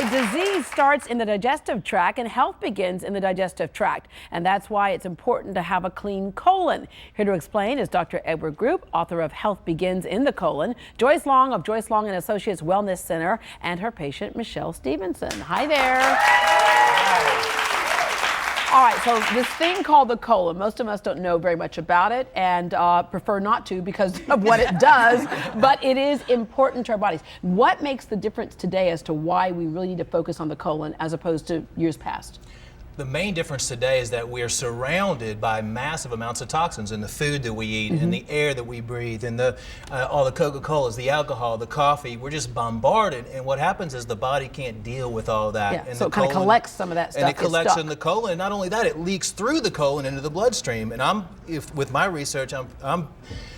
right, disease starts in the digestive tract and health begins in the digestive tract. And that's why it's important to have a clean colon. Here to explain is Dr. Edward Group, author of Health Begins in the Colon, Joyce Long of Joyce Long and Associates Wellness Center, and her patient, Michelle Stevenson. Hi there. All right, so this thing called the colon, most of us don't know very much about it and prefer not to because of what it does, but it is important to our bodies. What makes the difference today as to why we really need to focus on the colon as opposed to years past? The main difference today is that we are surrounded by massive amounts of toxins in the food that we eat, in the air that we breathe, in all the Coca-Colas, the alcohol, the coffee. We're just bombarded, and what happens is the body can't deal with all that. Yeah, and so it kind of collects some of that stuff. And it collects in the colon, and not only that, it leaks through the colon into the bloodstream. And with my research, I'm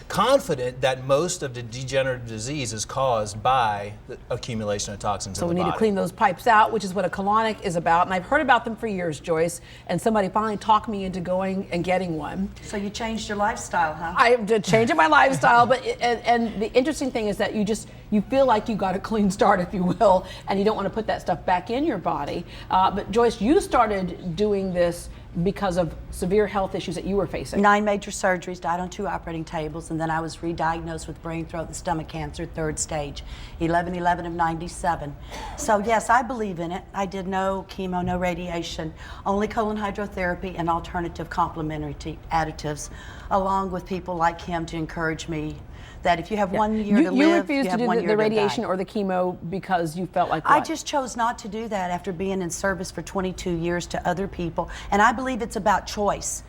confident that most of the degenerative disease is caused by the accumulation of toxins in the body. So we need to clean those pipes out, which is what a colonic is about. And I've heard about them for years, Joyce, and somebody finally talked me into going and getting one. So you changed your lifestyle, huh? I did change my lifestyle, but and the interesting thing is that you feel like you got a clean start, if you will, and you don't want to put that stuff back in your body. But Joyce, you started doing this because of severe health issues that you were facing. 9 major surgeries, died on 2 operating tables, and then I was re-diagnosed with brain, throat, and stomach cancer, 3rd stage, 11/11 of 97. So yes, I believe in it. I did no chemo, no radiation, only colon hydrotherapy and alternative complementary additives, along with people like him to encourage me that if you have 1 year to live, you refused to have do 1 year the to radiation die. or the chemo because you felt like what? I just chose not to do that after being in service for 22 years to other people, and I believe it's about choice.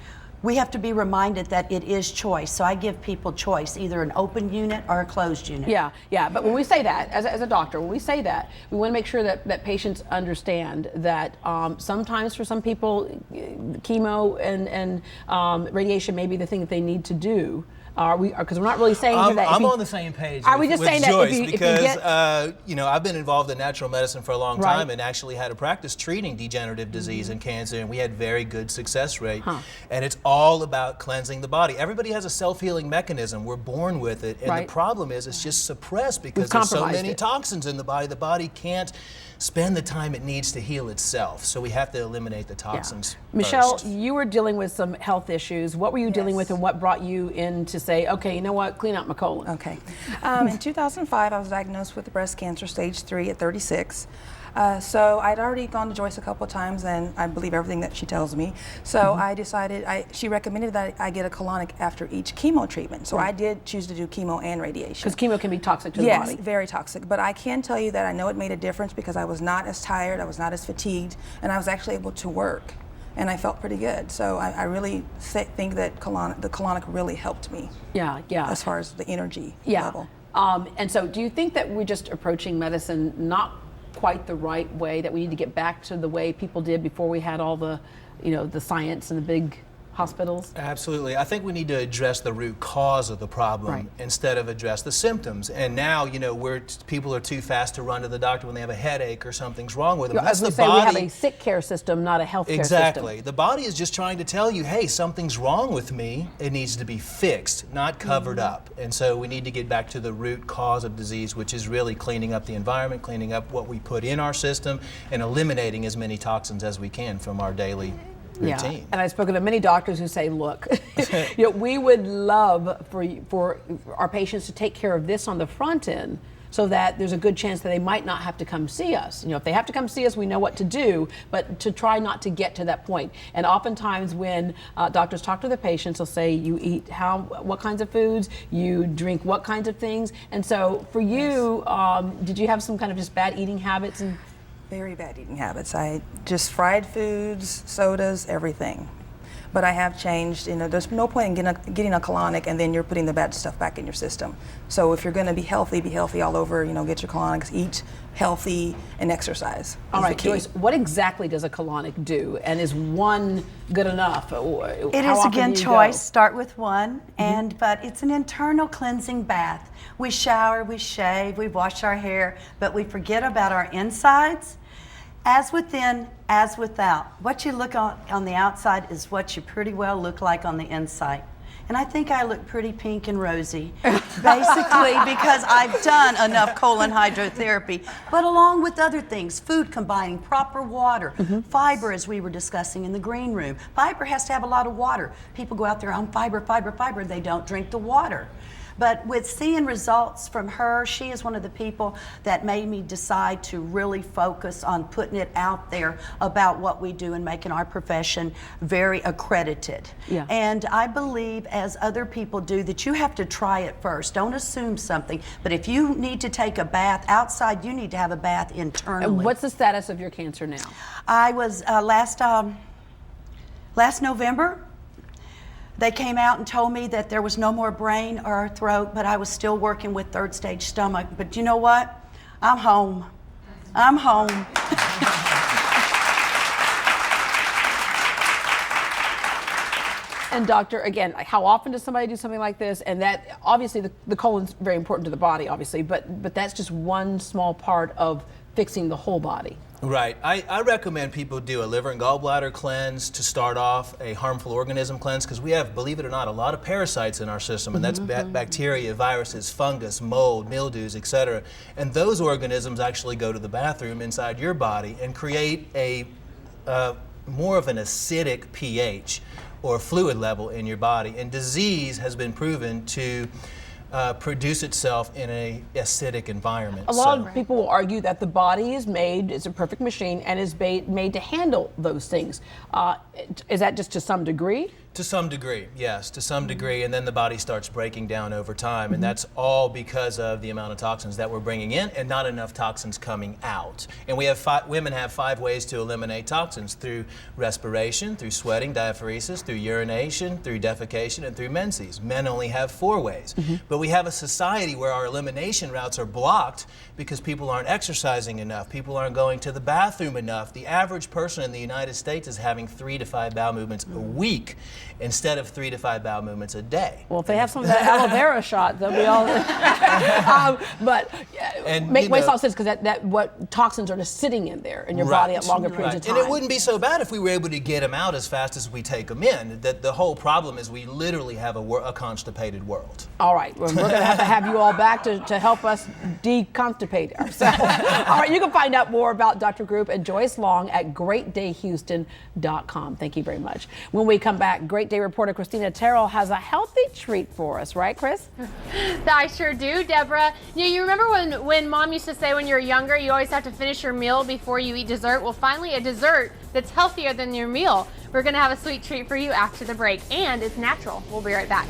We have to be reminded that it is choice, so I give people choice, either an open unit or a closed unit. Yeah, but when we say that, as a doctor, when we say that, we want to make sure that patients understand that sometimes for some people, chemo and radiation may be the thing that they need to do. Because we're not really saying that. I'm on the same page. Are we just with saying Joyce, that if you because get, I've been involved in natural medicine for a long time, Right. and actually had a practice treating degenerative disease and cancer, and we had very good success rate. And it's all about cleansing the body. Everybody has a self-healing mechanism. We're born with it, and Right. the problem is it's just suppressed because We've there's so compromised many it. toxins in the body. The body can't spend the time it needs to heal itself. So we have to eliminate the toxins. Michelle, first. you were dealing with some health issues. What were you dealing with, and what brought you in to say, okay, you know what, clean out my colon? Okay. In 2005, I was diagnosed with breast cancer stage 3 at 36. So I'd already gone to Joyce a couple of times, and I believe everything that she tells me. So I decided, she recommended that I get a colonic after each chemo treatment. So I did choose to do chemo and radiation. Because chemo can be toxic to the Yes, body. very toxic. But I can tell you that I know it made a difference because I was not as tired, I was not as fatigued, and I was actually able to work. And I felt pretty good. So I really think that the colonic really helped me. Yeah. As far as the energy Yeah. level. And so do you think that we're just approaching medicine not quite the right way, that we need to get back to the way people did before we had all the, the science and the big hospitals? Absolutely. I think we need to address the root cause of the problem Right. instead of address the symptoms. And now, people are too fast to run to the doctor when they have a headache or something's wrong with them. As we say, we have a sick care system, not a health care system. Exactly. The body is just trying to tell you, hey, something's wrong with me. It needs to be fixed, not covered up. And so we need to get back to the root cause of disease, which is really cleaning up the environment, cleaning up what we put in our system, and eliminating as many toxins as we can from our daily routine. Yeah, and I've spoken to many doctors who say, look, we would love for our patients to take care of this on the front end so that there's a good chance that they might not have to come see us. If they have to come see us, we know what to do, but to try not to get to that point. And oftentimes when doctors talk to the patients, they'll say, you eat what kinds of foods, you drink what kinds of things. And so for you, did you have some kind of just bad eating habits? Very bad eating habits. I just fried foods, sodas, everything. But I have changed. There's no point in getting a colonic and then you're putting the bad stuff back in your system. So if you're going to be healthy all over. Get your colonics, eat healthy, and exercise. All right, Joyce, what exactly does a colonic do, and is one good enough? It is again choice. Start with one, but it's an internal cleansing bath. We shower, we shave, we wash our hair, but we forget about our insides. As within, as without. What you look on the outside is what you pretty well look like on the inside. And I think I look pretty pink and rosy, basically because I've done enough colon hydrotherapy, but along with other things, food combining, proper water, fiber, as we were discussing in the green room. Fiber has to have a lot of water. People go out there on fiber, fiber, fiber, they don't drink the water. But with seeing results from her, she is one of the people that made me decide to really focus on putting it out there about what we do and making our profession very accredited. Yeah. And I believe, as other people do, that you have to try it first. Don't assume something. But if you need to take a bath outside, you need to have a bath internally. And what's the status of your cancer now? I was last November. They came out and told me that there was no more brain or throat, but I was still working with third stage stomach. But you know what? I'm home. I'm home. And doctor, again, how often does somebody do something like this? And that, obviously, the colon's very important to the body, obviously, but that's just one small part of fixing the whole body. Right. I recommend people do a liver and gallbladder cleanse to start off, a harmful organism cleanse, because we have, believe it or not, a lot of parasites in our system, and that's bacteria, viruses, fungus, mold, mildews, etc. And those organisms actually go to the bathroom inside your body and create a more of an acidic pH or fluid level in your body. And disease has been proven to produce itself in an acidic environment. A lot of people will argue that the body is made, it's a perfect machine, and is made to handle those things. Is that just to some degree? To some degree, yes, to some degree, and then the body starts breaking down over time, and that's all because of the amount of toxins that we're bringing in and not enough toxins coming out. And we have women have 5 ways to eliminate toxins: through respiration, through sweating, diaphoresis, through urination, through defecation, and through menses. Men only have 4 ways. But we have a society where our elimination routes are blocked because people aren't exercising enough, people aren't going to the bathroom enough. The average person in the United States is having 3 to 5 bowel movements a week, instead of 3 to 5 bowel movements a day. Well, if they have some of that aloe vera shot, they'll be all. Makes a lot of sense, because that what toxins are just sitting in there in your body at longer periods of time. And it wouldn't be so bad if we were able to get them out as fast as we take them in. That the whole problem is we literally have a constipated world. All right, well, we're going to have you all back to help us deconstipate ourselves. All right, you can find out more about Dr. Group and Joyce Long at GreatDayHouston.com. Thank you very much. When we come back, Great Day reporter Christina Terrell has a healthy treat for us, right, Chris? I sure do, Deborah. You remember when Mom used to say when you were younger, you always have to finish your meal before you eat dessert? Well, finally, a dessert that's healthier than your meal. We're going to have a sweet treat for you after the break, and it's natural. We'll be right back.